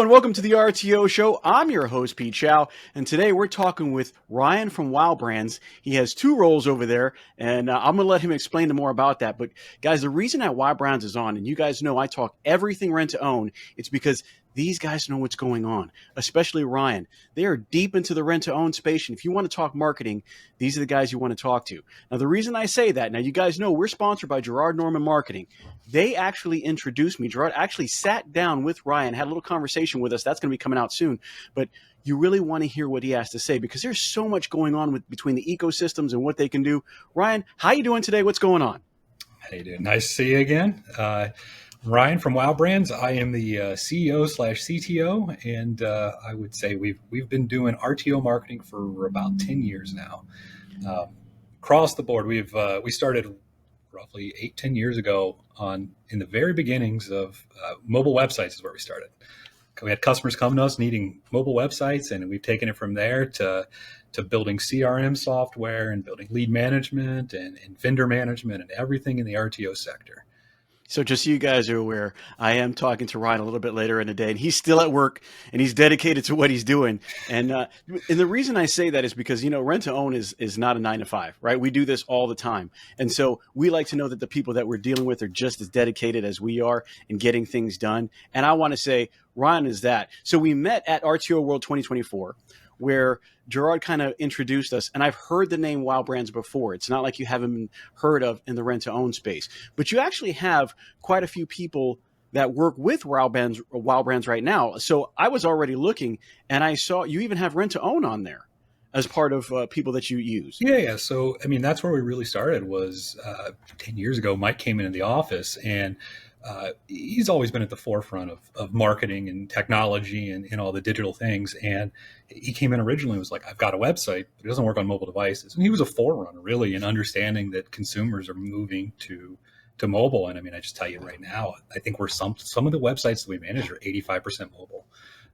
everyone. Welcome to the RTO Show. I'm your host, Pete Shau, and today we're talking with Ryan from Wow Brands. He has two roles over there, and I'm going to let him explain more about that. But guys, the reason that Wow Brands is on, and you guys know I talk everything rent to own, it's because these guys know what's going on, especially Ryan. They are deep into the rent to own space, and if you want to talk marketing, these are the guys you want to talk to. Now, the reason I say that, now you guys know we're sponsored by Gerard Norman Marketing. They actually introduced me. Gerard actually sat down with Ryan, had a little conversation with us. That's going to be coming out soon. But you really want to hear what he has to say because there's so much going on between the ecosystems and what they can do. Ryan, how you doing today? What's going on? How you doing? Nice to see you again. Ryan from Wow Brands. I am the CEO/CTO, and I would say we've been doing RTO marketing for about 10 years now. Across the board, we started roughly 8-10 years ago in the very beginnings of mobile websites is where we started. We had customers come to us needing mobile websites, and we've taken it from there to building CRM software and building lead management and vendor management and everything in the RTO sector. So just so you guys are aware, I am talking to Ryan a little bit later in the day, and he's still at work, and he's dedicated to what he's doing. And the reason I say that is because, rent to own is not a 9 to 5, right? We do this all the time. And so we like to know that the people that we're dealing with are just as dedicated as we are in getting things done. And I want to say Ryan is that. So we met at RTO World 2024, where Gerard kind of introduced us, and I've heard the name Wow Brands before. It's not like you haven't been heard of in the rent-to-own space, but you actually have quite a few people that work with Wow Brands right now. So I was already looking, and I saw you even have rent-to-own on there as part of people that you use. Yeah. So, that's where we really started was 10 years ago. Mike came into the office, and he's always been at the forefront of marketing and technology and all the digital things. And he came in originally and was like, I've got a website, but it doesn't work on mobile devices. And he was a forerunner really in understanding that consumers are moving to mobile. And I just tell you right now, I think some of the websites that we manage are 85% mobile.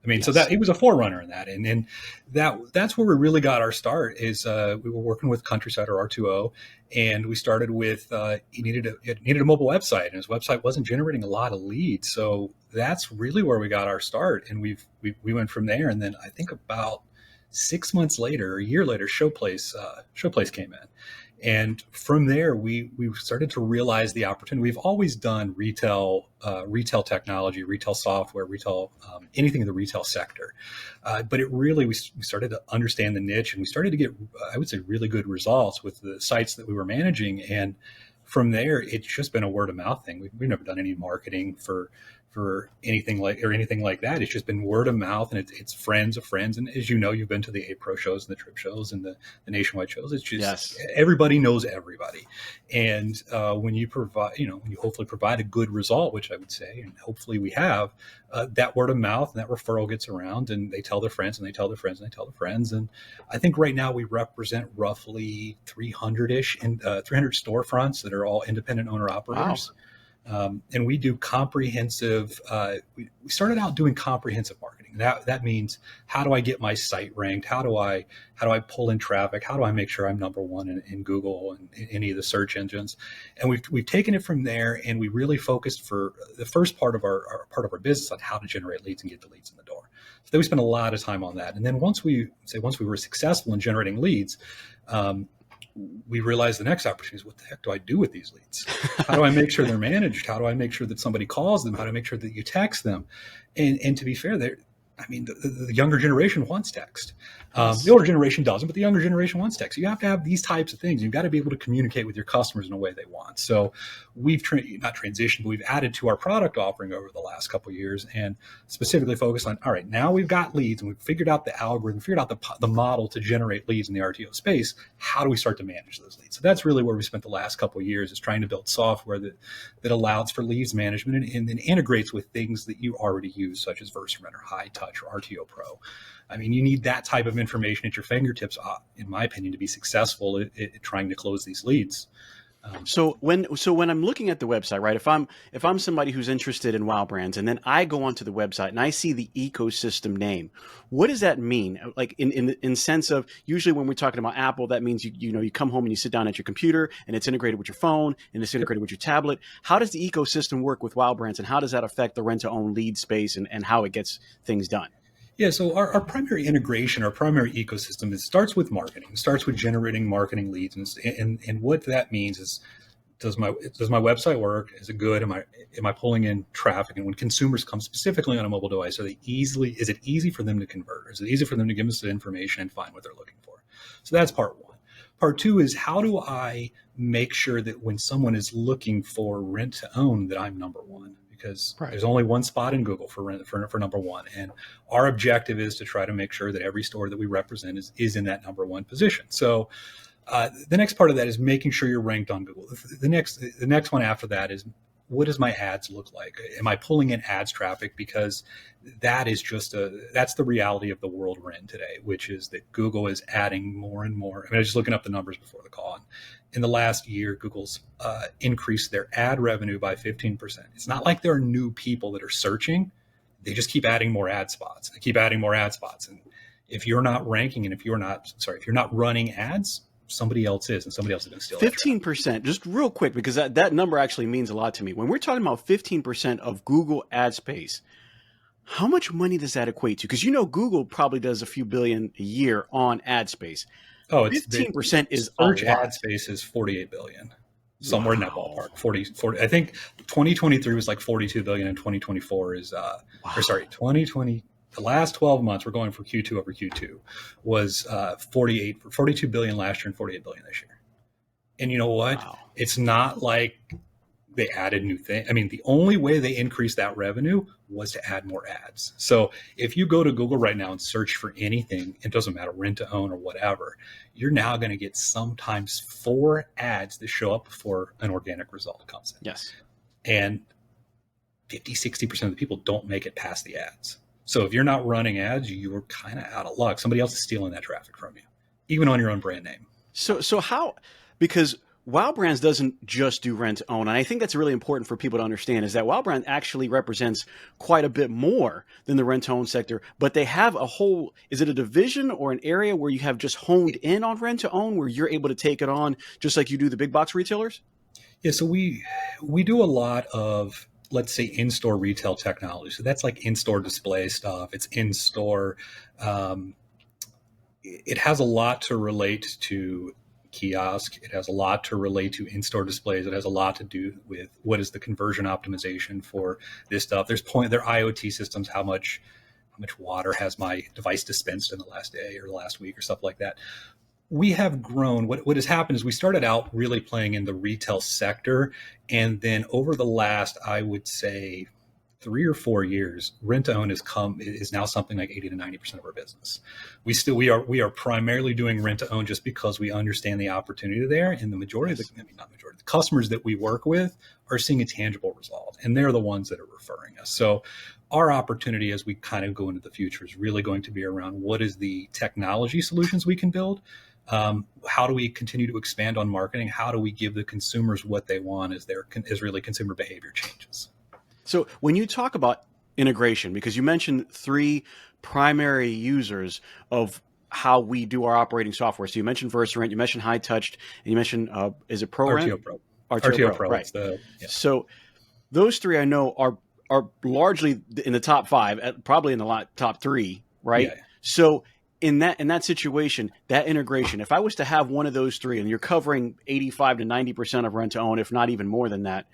Yes. So that he was a forerunner in that. And that's where we really got our start is we were working with Countryside or R2O, and we started with he needed a mobile website, and his website wasn't generating a lot of leads. So that's really where we got our start. And we went from there. And then I think about 6 months later, a year later, Showplace came in. And from there, we started to realize the opportunity. We've always done retail technology, retail software, retail anything in the retail sector. But we started to understand the niche, and we started to get, I would say, really good results with the sites that we were managing. And from there, it's just been a word of mouth thing. We've never done any marketing for anything like that. It's just been word of mouth, and it's friends of friends. And as you know, you've been to the A-Pro shows and the Trip shows and the nationwide shows. It's just Everybody knows everybody. And when you hopefully provide a good result, which I would say, and hopefully we have, that word of mouth and that referral gets around, and they tell their friends and they tell their friends and they tell their friends. And I think right now we represent roughly 300-ish and 300 storefronts that are all independent owner operators. Wow. And we do comprehensive, we started out doing comprehensive marketing. That means, how do I get my site ranked? How do I pull in traffic? How do I make sure I'm number one in Google and in any of the search engines? And we've taken it from there, and we really focused for the first part of our business on how to generate leads and get the leads in the door. So then we spent a lot of time on that. And then once we were successful in generating leads, we realized the next opportunity is, what the heck do I do with these leads? How do I make sure they're managed? How do I make sure that somebody calls them? How do I make sure that you text them? And to be fair, the younger generation wants text. The older generation doesn't, but the younger generation wants text. You have to have these types of things. You've got to be able to communicate with your customers in a way they want. So we've not transitioned, but we've added to our product offering over the last couple of years, and specifically focused on, all right, now we've got leads and we've figured out the algorithm, figured out the model to generate leads in the RTO space. How do we start to manage those leads? So that's really where we spent the last couple of years, is trying to build software that allows for leads management and then integrates with things that you already use, such as Versa-Rent or High Touch or RTO Pro. You need that type of information at your fingertips, in my opinion, to be successful at trying to close these leads. Um, So when I'm looking at the website, right? If I'm somebody who's interested in Wow Brands, and then I go onto the website and I see the ecosystem name, what does that mean? Like in sense of, usually when we're talking about Apple, that means you come home and you sit down at your computer and it's integrated with your phone and it's yep. integrated with your tablet. How does the ecosystem work with Wow Brands, and how does that affect the rent to own lead space, and how it gets things done? Yeah, so our primary integration, our primary ecosystem, it starts with marketing. It starts with generating marketing leads, and what that means is, does my website work? Is it good? Am I pulling in traffic? And when consumers come specifically on a mobile device, is it easy for them to convert? Is it easy for them to give us the information and find what they're looking for? So that's part one. Part two is, how do I make sure that when someone is looking for rent to own, that I'm number one? Because Right. there's only one spot in Google for rent for number one, and our objective is to try to make sure that every store that we represent is in that number one position. So the next part of that is making sure you're ranked on Google. The next one after that is, what does my ads look like? Am I pulling in ads traffic? Because that's the reality of the world we're in today, which is that Google is adding more and more. I mean, I was just looking up the numbers before the call. In the last year, Google's increased their ad revenue by 15%. It's not like there are new people that are searching. They just keep adding more ad spots. They keep adding more ad spots. And if you're not ranking, and if you're not running ads, somebody else is, and somebody else is going to steal that traffic. 15%, just real quick, because that number actually means a lot to me. When we're talking about 15% of Google ad space, how much money does that equate to? Because Google probably does a few billion a year on ad space. Oh, it's the 15% is a search lot. ad space is 48 billion, somewhere in that Wow. ballpark. 40. I think 2023 was like 42 billion, and 2024 is Wow. or sorry, 2020. The last 12 months, we're going for Q2 over Q2, was 42 billion last year and 48 billion this year. And you know what? Wow. It's not like they added new things. I mean, the only way they increased that revenue was to add more ads. So if you go to Google right now and search for anything, it doesn't matter, rent to own or whatever, you're now going to get sometimes 4 ads that show up before an organic result comes in. Yes. And 50-60% of the people don't make it past the ads. So if you're not running ads, you are kind of out of luck. Somebody else is stealing that traffic from you, even on your own brand name. So how, because Wow Brands doesn't just do rent to own. And I think that's really important for people to understand, is that Wow Brand actually represents quite a bit more than the rent to own sector, but they have a whole, is it a division or an area where you have just honed in on rent to own, where you're able to take it on just like you do the big box retailers? Yeah, so we do a lot of, let's say, in-store retail technology. So that's like in-store display stuff. It's in-store. It has a lot to relate to kiosk. It has a lot to relate to in-store displays. It has a lot to do with what is the conversion optimization for this stuff. Their IoT systems, how much water has my device dispensed in the last day or the last week or stuff like that. We have grown. What has happened is, we started out really playing in the retail sector, and then over the last, I would say, 3 or 4 years, rent to own is now something like 80 to 90% of our business. We are primarily doing rent to own just because we understand the opportunity there, and the majority of the customers that we work with are seeing a tangible result, and they're the ones that are referring us. So our opportunity as we kind of go into the future is really going to be around, what is the technology solutions we can build. How do we continue to expand on marketing? How do we give the consumers what they want as really consumer behavior changes? So when you talk about integration, because you mentioned 3 primary users of how we do our operating software. So you mentioned VersaRent, you mentioned High Touched, and you mentioned, is it ProRent? RTO Pro. RTO Pro, Pro. right. Yeah. So those 3 I know are largely in the top 5, probably in the top 3, right? Yeah. So in that situation, that integration, if I was to have one of those 3, and you're covering 85 to 90% of rent to own, if not even more than that,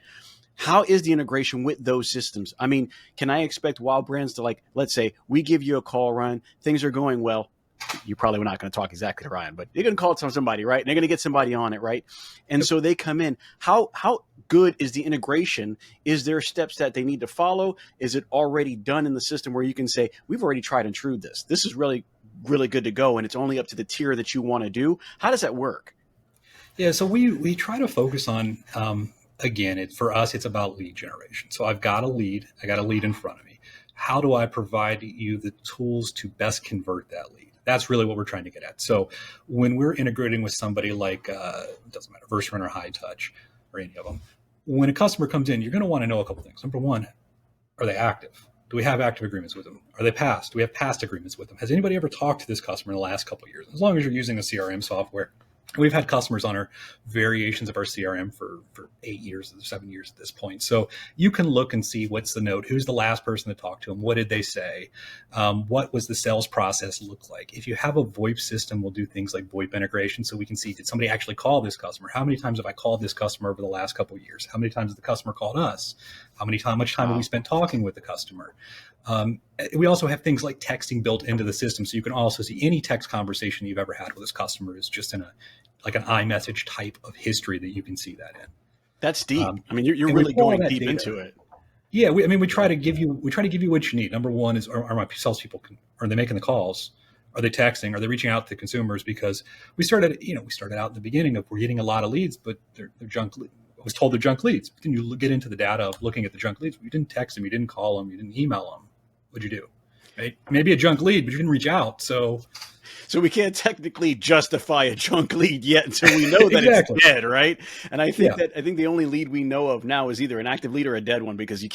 how is the integration with those systems? I mean, can I expect Wow Brands to, like, let's say we give you a call, Ryan, things are going well. You're probably not going to talk exactly to Ryan, but you're going to call it to somebody, right? And they're going to get somebody on it, right? And so they come in. How good is the integration? Is there steps that they need to follow? Is it already done in the system where you can say, we've already tried and true this? This is really, really good to go, and it's only up to the tier that you want to do. How does that work? Yeah, so we try to focus on, again, for us, it's about lead generation. So I got a lead in front of me. How do I provide you the tools to best convert that lead? That's really what we're trying to get at. So when we're integrating with somebody like, it doesn't matter, VersaRent or High Touch, or any of them. When a customer comes in, you're going to want to know a couple things. Number one, are they active? Do we have active agreements with them? Are they past? Do we have past agreements with them? Has anybody ever talked to this customer in the last couple of years? As long as you're using a CRM software. We've had customers on our variations of our CRM for 8 years, 7 years at this point. So you can look and see what's the note, who's the last person to talk to them, what did they say, what was the sales process look like. If you have a VoIP system, we'll do things like VoIP integration so we can see, did somebody actually call this customer? How many times have I called this customer over the last couple of years? How many times has the customer called us? Much time have we spent talking with the customer? We also have things like texting built into the system, so you can also see any text conversation you've ever had with this customer is just in like an iMessage type of history that you can see that in. That's deep. I mean, you're really going deep into it. Yeah, we try to give you what you need. Number one is, are my salespeople, are they making the calls? Are they texting? Are they reaching out to consumers? Because we started out in the beginning of, we're getting a lot of leads, but they're junk. I was told they're junk leads. But then you get into the data of looking at the junk leads. You didn't text them. You didn't call them. You didn't email them. What'd you do? Right? Maybe a junk lead, but you didn't reach out. So we can't technically justify a junk lead yet until we know that exactly. It's dead, right? And I think the only lead we know of now is either an active lead or a dead one, because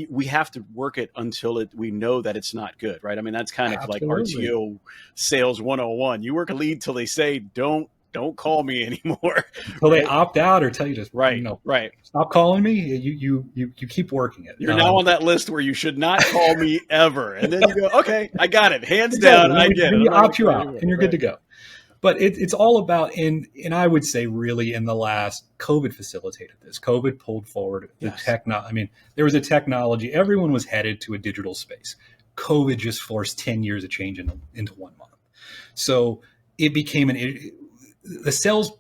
we have to work it until we know that it's not good, right? I mean, that's kind of like RTO sales 101. You work a lead till they say, don't call me anymore. Until they opt out or tell you to, right. Stop calling me. You keep working it. You're now on that list where you should not call me ever. And then you go, okay, I got it. Hands down, I get it. You opt you out and you're good to go. But it's all about, and I would say really in the last, COVID facilitated this. COVID pulled forward the technology. I mean, there was a technology. Everyone was headed to a digital space. COVID just forced 10 years of change into 1 month. So it became the sales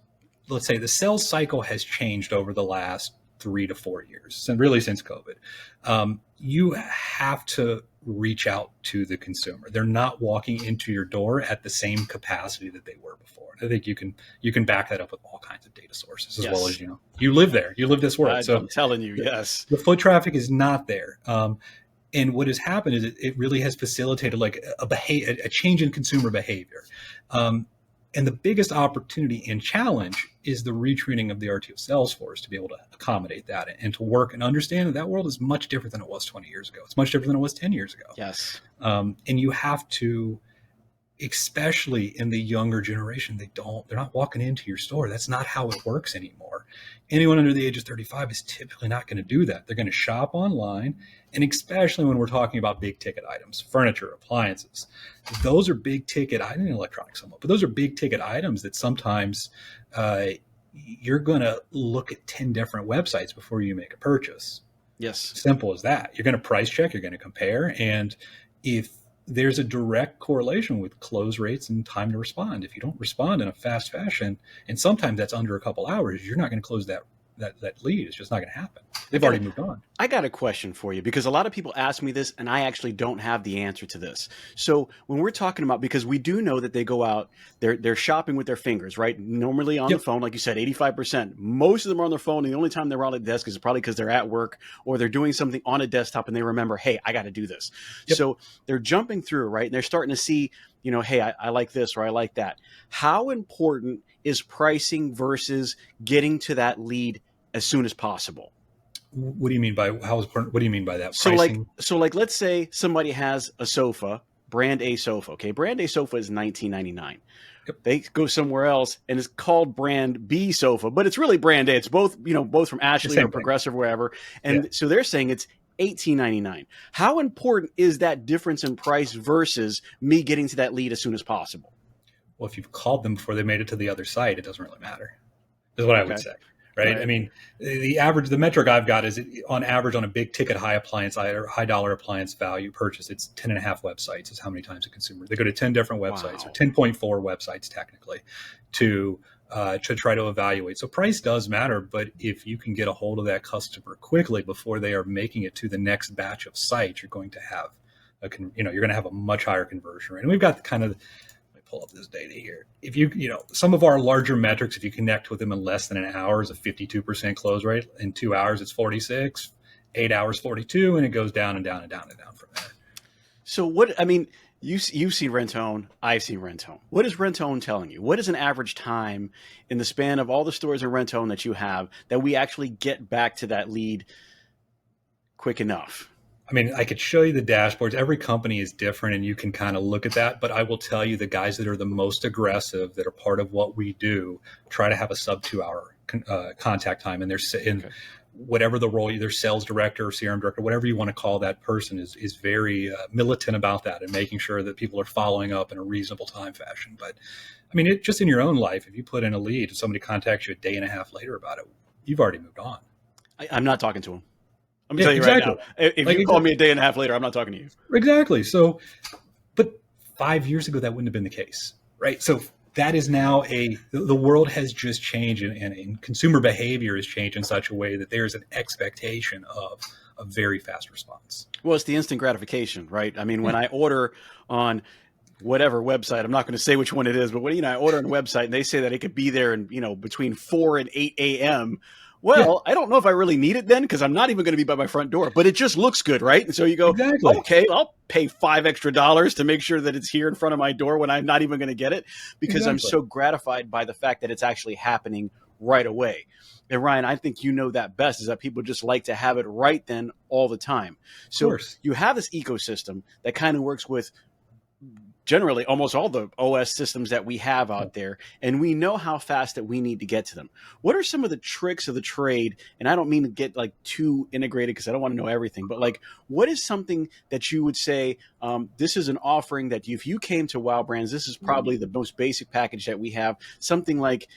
cycle has changed over the last 3 to 4 years, and really since COVID. You have to reach out to the consumer. They're not walking into your door at the same capacity that they were before. And I think you can back that up with all kinds of data sources, as well as, you live there, you live this world. I'm telling you, yes. The foot traffic is not there. And what has happened is it really has facilitated like a change in consumer behavior. And the biggest opportunity and challenge is the retraining of the RTO sales force to be able to accommodate that and to work and understand that world is much different than it was 20 years ago. It's much different than it was 10 years ago. Yes. And you have to, especially in the younger generation, they're not walking into your store. That's not how it works anymore. Anyone under the age of 35 is typically not going to do that. They're going to shop online. And especially when we're talking about big ticket items, furniture, appliances, those are big ticket items, electronics somewhat, but those are big ticket items that sometimes you're going to look at 10 different websites before you make a purchase. Yes. Simple as that. You're going to price check, you're going to compare. And if there's a direct correlation with close rates and time to respond, if you don't respond in a fast fashion, and sometimes that's under a couple hours, you're not going to close that lead. It's just not going to happen. They've already moved on. I got a question for you, because a lot of people ask me this and I actually don't have the answer to this. So when we're talking about, because we do know that they go out, they're shopping with their fingers, right? Normally on the phone, like you said, 85%. Most of them are on their phone. And the only time they're on a desk is probably because they're at work or they're doing something on a desktop and they remember, hey, I got to do this. So they're jumping through, right? And they're starting to see, hey, I like this or I like that. How important is pricing versus getting to that lead as soon as possible? What do you mean by how important? What do you mean by that? So like, let's say somebody has a sofa, brand A sofa. Okay, brand A sofa is $19.99. Yep. They go somewhere else and it's called brand B sofa, but it's really brand A. It's both from Ashley or Progressive, wherever. And so they're saying it's $18.99. How important is that difference in price versus me getting to that lead as soon as possible? Well, if you've called them before they made it to the other site, it doesn't really matter. Is what I would say. Right. I mean, the metric I've got is on average on a big ticket, high dollar appliance value purchase, it's 10.5 websites is how many times a consumer, they go to 10 different websites or 10.4 websites technically to try to evaluate. So price does matter, but if you can get a hold of that customer quickly before they are making it to the next batch of sites, you're going to have a much higher conversion rate. And we've got pull up this data here. If some of our larger metrics, if you connect with them in less than an hour, is a 52% close rate. In 2 hours, it's 46, 8 hours, 42, and it goes down and down and down and down from there. So You've seen Rent-to-Own. I've seen Rent-to-Own. What is Rent-to-Own telling you? What is an average time in the span of all the stores in Rent-to-Own that you have that we actually get back to that lead quick enough? I mean, I could show you the dashboards. Every company is different, and you can kind of look at that. But I will tell you, the guys that are the most aggressive, that are part of what we do, try to have a sub 2 hour contact time, and they're whatever the role, either sales director or CRM director, whatever you want to call that person, is very militant about that and making sure that people are following up in a reasonable time fashion. But I mean, just in your own life, if you put in a lead and somebody contacts you a day and a half later about it, you've already moved on. I'm not talking to them. I'm going to tell you right now. If you call me a day and a half later, I'm not talking to you. Exactly. So, but 5 years ago, that wouldn't have been the case, right? So that is now the world has just changed, and consumer behavior has changed in such a way that there's an expectation of a very fast response. Well, it's the instant gratification, right? I mean, when I order on whatever website, I'm not going to say which one it is, but when I order on a website and they say that it could be there in between 4 and 8 a.m., well, I don't know if I really need it then, because I'm not even going to be by my front door, but it just looks good, right? And so you go, exactly. Okay, I'll pay $5 extra to make sure that it's here in front of my door when I'm not even going to get it, because I'm so gratified by the fact that it's actually happening right away. And Ryan, I think you know that best, is that people just like to have it right then all the time. So you have this ecosystem that kind of works with generally almost all the OS systems that we have out there, and we know how fast that we need to get to them. What are some of the tricks of the trade? And I don't mean to get like too integrated, because I don't want to know everything, but like, what is something that you would say, this is an offering that if you came to Wow Brands, this is probably the most basic package that we have. Something like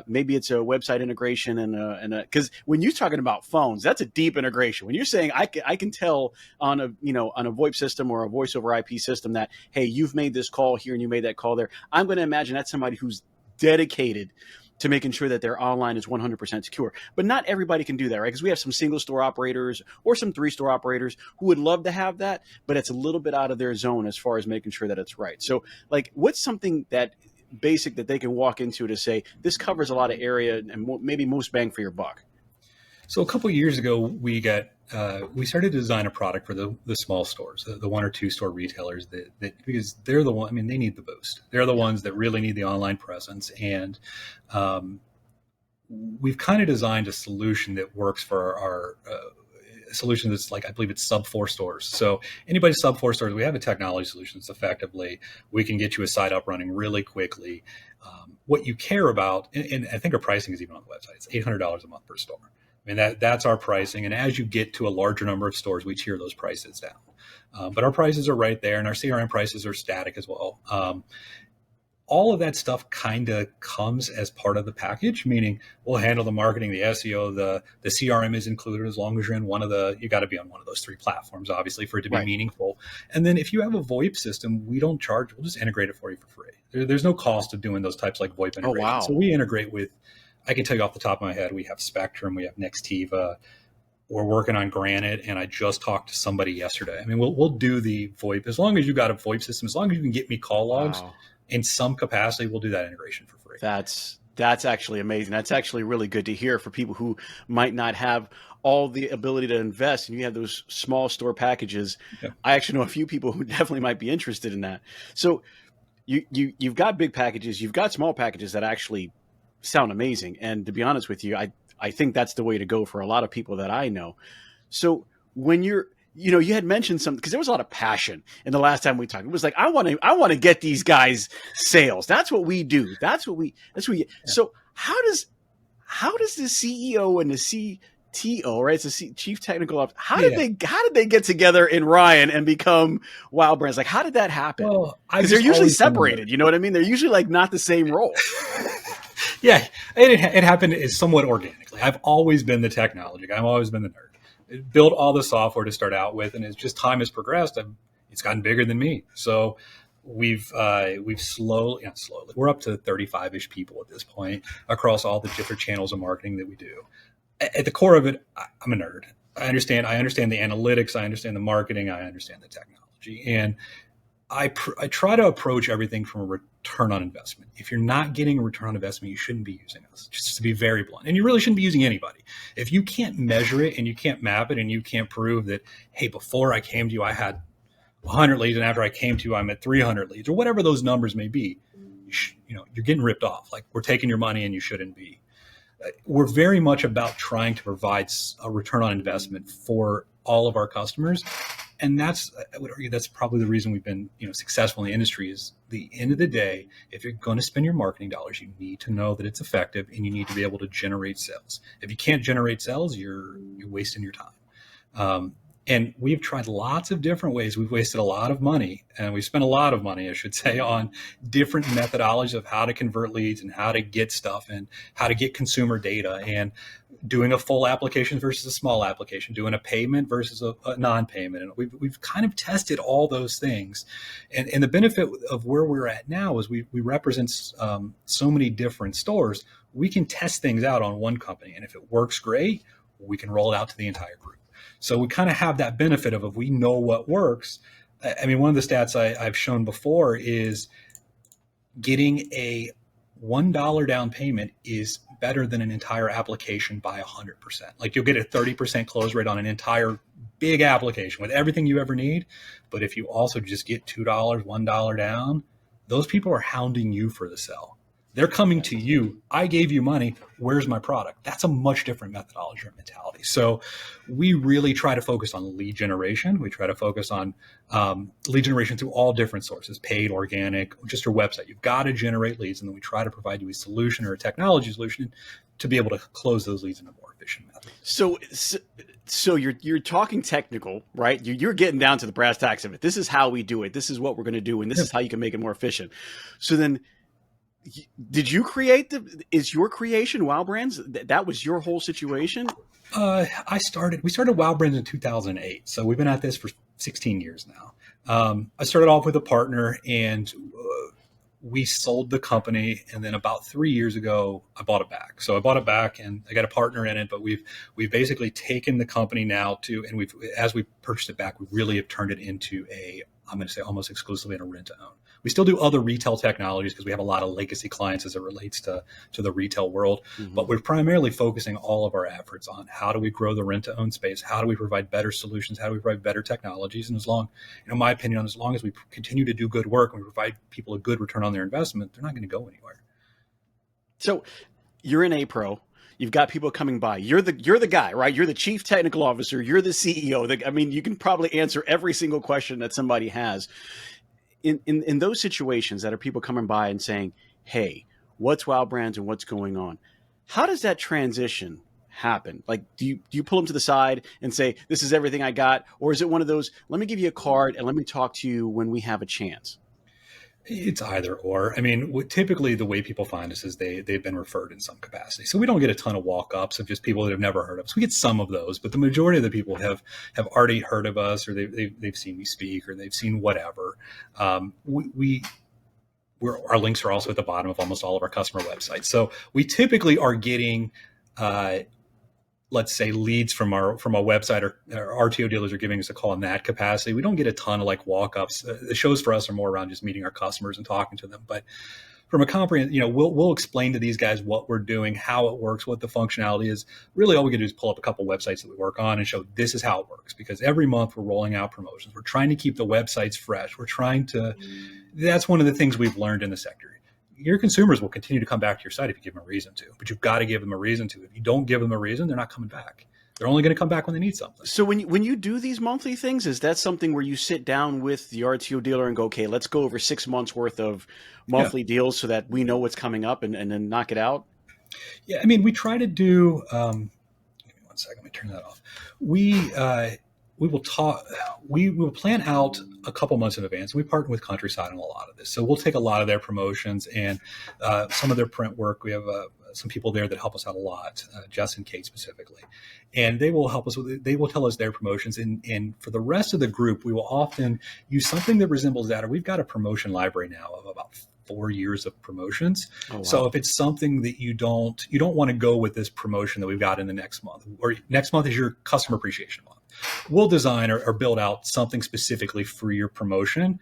maybe it's a website integration and because when you're talking about phones, that's a deep integration. When you're saying I can tell on a VoIP system or a voice over IP system that, hey, you've made this call here and you made that call there, I'm going to imagine that's somebody who's dedicated to making sure that their online is 100% secure. But not everybody can do that, right? Because we have some single store operators or some 3-store operators who would love to have that, but it's a little bit out of their zone as far as making sure that it's right. So like, what's something that basic that they can walk into to say, this covers a lot of area and maybe most bang for your buck? So a couple of years ago, we started to design a product for the small stores, the 1 or 2 store retailers that because they're the one. I mean, they need the boost. They're the ones that really need the online presence, and we've kind of designed a solution that works for our solution that's like, I believe it's sub 4 stores. So anybody sub 4 stores, we have a technology solution that's effectively, we can get you a site up running really quickly. What you care about, and I think our pricing is even on the website, it's $800 a month per store. I mean, that's our pricing. And as you get to a larger number of stores, we tier those prices down. But our prices are right there, and our CRM prices are static as well. All of that stuff kind of comes as part of the package, meaning we'll handle the marketing, the SEO, the CRM is included as long as you're in you got to be on one of those 3 platforms, obviously, for it to be meaningful. And then if you have a VoIP system, we don't charge, we'll just integrate it for you for free. There's no cost of doing those types like VoIP integration. Oh, wow. So we integrate with, I can tell you off the top of my head, we have Spectrum, we have Nextiva, we're working on Granite, and I just talked to somebody yesterday. I mean, we'll do the VoIP, as long as you got a VoIP system, as long as you can get me call logs. Wow. In some capacity, we'll do that integration for free. That's actually amazing. That's actually really good to hear for people who might not have all the ability to invest, and you have those small store packages. Yeah. I actually know a few people who definitely might be interested in that. So you've got big packages, you've got small packages that actually sound amazing. And to be honest with you, I think that's the way to go for a lot of people that I know. So when you had mentioned something, because there was a lot of passion in the last time we talked. It was like, I want to get these guys sales. That's what we do. Yeah. So how does the CEO and the CTO, right? It's the Chief Technical Officer. How did they get together in Ryan and become Wow Brands? Like, how did that happen? Well, because they're usually separated. You know what I mean? They're usually like not the same role. Yeah, it happened somewhat organically. I've always been the technology guy. I've always been the nerd. Built all the software to start out with, and as just time has progressed, it's gotten bigger than me. So we've slowly, we're up to 35-ish people at this point across all the different channels of marketing that we do. At the core of it, I'm a nerd. I understand the analytics, I understand the marketing, I understand the technology, and I try to approach everything from a return on investment. If you're not getting a return on investment, you shouldn't be using us, just to be very blunt. And you really shouldn't be using anybody. If you can't measure it and you can't map it and you can't prove that, hey, before I came to you, I had 100 leads, and after I came to you, I'm at 300 leads, or whatever those numbers may be, you're getting ripped off. Like, we're taking your money and you shouldn't be. We're very much about trying to provide a return on investment for all of our customers. And I would argue that's probably the reason we've been, successful in the industry. Is the end of the day, if you're going to spend your marketing dollars, you need to know that it's effective, and you need to be able to generate sales. If you can't generate sales, you're wasting your time. And we've tried lots of different ways. We've wasted a lot of money, and we've spent a lot of money, I should say, on different methodologies of how to convert leads and how to get stuff and how to get consumer data, and doing a full application versus a small application, doing a payment versus a non-payment. And we've kind of tested all those things. And the benefit of where we're at now is we represent so many different stores. We can test things out on one company. And if it works great, we can roll it out to the entire group. So we kind of have that benefit of if we know what works. I mean, one of the stats I've shown before is getting a $1 down payment is better than an entire application by 100%. Like, you'll get a 30% close rate on an entire big application with everything you ever need. But if you also just get $2, $1 down, those people are hounding you for the sell. They're coming to you. I gave you money. Where's my product? That's a much different methodology or mentality. So we really try to focus on lead generation. We try to focus on lead generation through all different sources, paid, organic, just your website. You've got to generate leads, and then we try to provide you a solution or a technology solution to be able to close those leads in a more efficient method. So you're talking technical, right? You're getting down to the brass tacks of it. This is how we do it. This is what we're going to do, and this is how you can make it more efficient. So then, did you create is your creation Wow Brands? That was your whole situation? We started Wow Brands in 2008. So we've been at this for 16 years now. I started off with a partner, and we sold the company. And then about 3 years ago, I bought it back. So I bought it back, and I got a partner in it, but we've basically taken the company now and as we purchased it back, we really have turned it into I'm going to say almost exclusively a rent to own. We still do other retail technologies because we have a lot of legacy clients as it relates to the retail world. Mm-hmm. But we're primarily focusing all of our efforts on how do we grow the rent to own space? How do we provide better solutions? How do we provide better technologies? And in my opinion, as long as we continue to do good work and we provide people a good return on their investment, they're not going to go anywhere. So you're an A-Pro. You've got people coming by. You're the guy, right? You're the chief technical officer. You're the CEO. You can probably answer every single question that somebody has. In those situations that are people coming by and saying, hey, what's Wow Brands and what's going on? How does that transition happen? Like, do you pull them to the side and say, this is everything I got? Or is it one of those, let me give you a card and let me talk to you when we have a chance? It's either or. I mean, typically the way people find us is they've been referred in some capacity. So we don't get a ton of walk-ups of just people that have never heard of us. We get some of those, but the majority of the people have already heard of us, or they've seen me speak, or they've seen whatever. Our links are also at the bottom of almost all of our customer websites. So we typically are getting let's say leads from our website, or our RTO dealers are giving us a call in that capacity. We don't get a ton of like walk-ups. The shows for us are more around just meeting our customers and talking to them. But from a comprehensive, we'll explain to these guys what we're doing, how it works, what the functionality is. Really, all we can do is pull up a couple websites that we work on and show this is how it works. Because every month we're rolling out promotions. We're trying to keep the websites fresh. That's one of the things we've learned in the sector. Your consumers will continue to come back to your site if you give them a reason to, but you've got to give them a reason to. If you don't give them a reason, they're not coming back. They're only going to come back when they need something. So when you do these monthly things, is that something where you sit down with the RTO dealer and go, okay, let's go over 6 months worth of monthly deals so that we know what's coming up and then knock it out? Yeah. I mean, we try to do, give me 1 second. Let me turn that off. We will plan out a couple months in advance. We partner with Countryside on a lot of this. So we'll take a lot of their promotions and some of their print work. We have some people there that help us out a lot, Jess and Kate specifically. And they will help us they will tell us their promotions. And for the rest of the group, we will often use something that resembles that. Or we've got a promotion library now of about 4 years of promotions. Oh, wow. So if it's something that you don't want to go with this promotion that we've got in the next month, or next month is your customer appreciation month. we'll design or build out something specifically for your promotion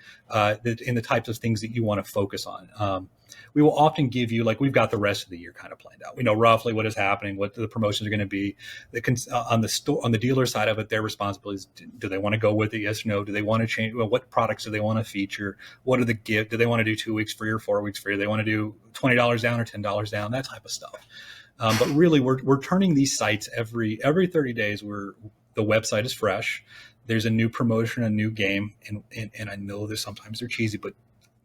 in the types of things that you want to focus on. We will often give you, like, we've got the rest of the year kind of planned out. We know roughly what is happening, what the promotions are going to be. On the dealer side of it, their responsibilities: do they want to go with it? Yes or no? Do they want to change? Well, what products do they want to feature? What are the gift? Do they want to do 2 weeks free or 4 weeks free? Do they want to do $20 down or $10 down? That type of stuff. But really, we're turning these sites every 30 days. The website is fresh. There's a new promotion, a new game, and I know that sometimes they're cheesy, but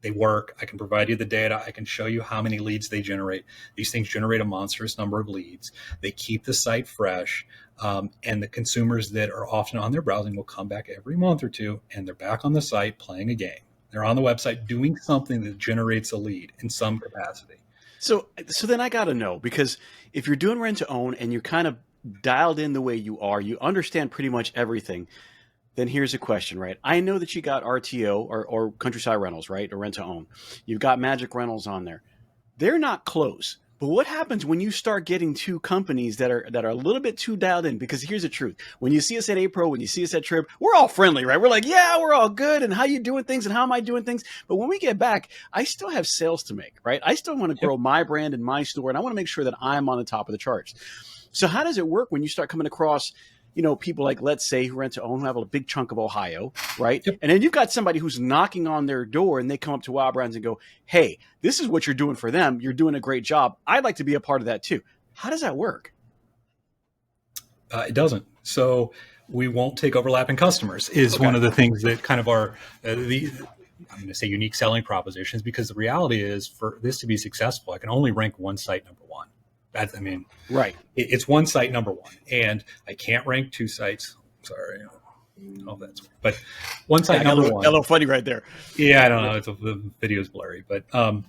they work. I can provide you the data. I can show you how many leads they generate. These things generate a monstrous number of leads. They keep the site fresh. And the consumers that are often on their browsing will come back every month or two, and they're back on the site playing a game. They're on the website doing something that generates a lead in some capacity. So then I got to know, because if you're doing rent to own and you're kind of dialed in the way you are, you understand pretty much everything. Then here's a question, right? I know that you got RTO or Countryside Rentals, right? Or rent to own. You've got Magic Rentals on there. They're not close. But what happens when you start getting two companies that are a little bit too dialed in? Because here's the truth. When you see us at APRO, when you see us at Trip, we're all friendly, right? We're like, yeah, we're all good. And how you doing things and how am I doing things? But when we get back, I still have sales to make, right? I still want to grow my brand and my store. And I want to make sure that I'm on the top of the charts. So how does it work when you start coming across, people like, let's say, who rent to own, who have a big chunk of Ohio, right? Yep. And then you've got somebody who's knocking on their door and they come up to Wow Brands and go, hey, this is what you're doing for them. You're doing a great job. I'd like to be a part of that too. How does that work? It doesn't. So we won't take overlapping customers is one of the things that kind of are I'm going to say unique selling propositions, because the reality is, for this to be successful, I can only rank one site number one. Right. It's one site number one, and I can't rank two sites. Sorry, I don't know if that's weird, but one site number one. A little funny right there. Yeah, I don't know. The video is blurry, but you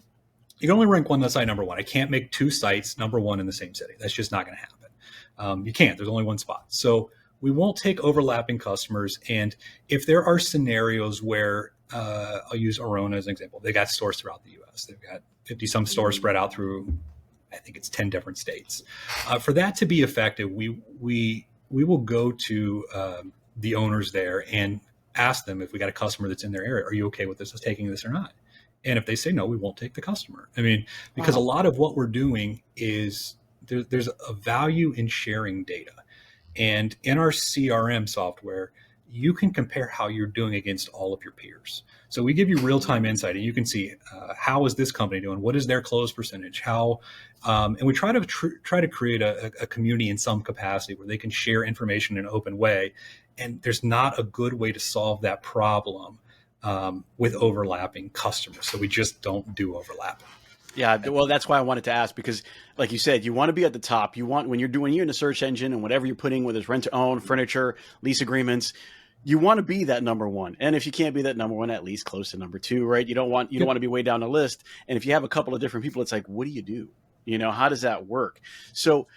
can only rank one site number one. I can't make two sites number one in the same city. That's just not going to happen. You can't. There's only one spot. So we won't take overlapping customers. And if there are scenarios where I'll use Arona as an example. They got stores throughout the U.S. They've got 50 some stores spread out through, I think it's 10 different states. For that to be effective, we will go to the owners there and ask them, if we got a customer that's in their area, are you okay with us taking this or not? And if they say no, we won't take the customer. Because a lot of what we're doing is there's a value in sharing data. And in our CRM software, you can compare how you're doing against all of your peers. So we give you real-time insight, and you can see how is this company doing? What is their close percentage? And we try to create a community in some capacity where they can share information in an open way. And there's not a good way to solve that problem with overlapping customers. So we just don't do overlapping. Yeah, well, that's why I wanted to ask, because like you said, you want to be at the top. You want, when you're in a search engine and whatever you're putting, whether it's rent to own, furniture, lease agreements, you want to be that number one. And if you can't be that number one, at least close to number two, right? You don't want to be way down the list. And if you have a couple of different people, it's like, what do you do? How does that work? So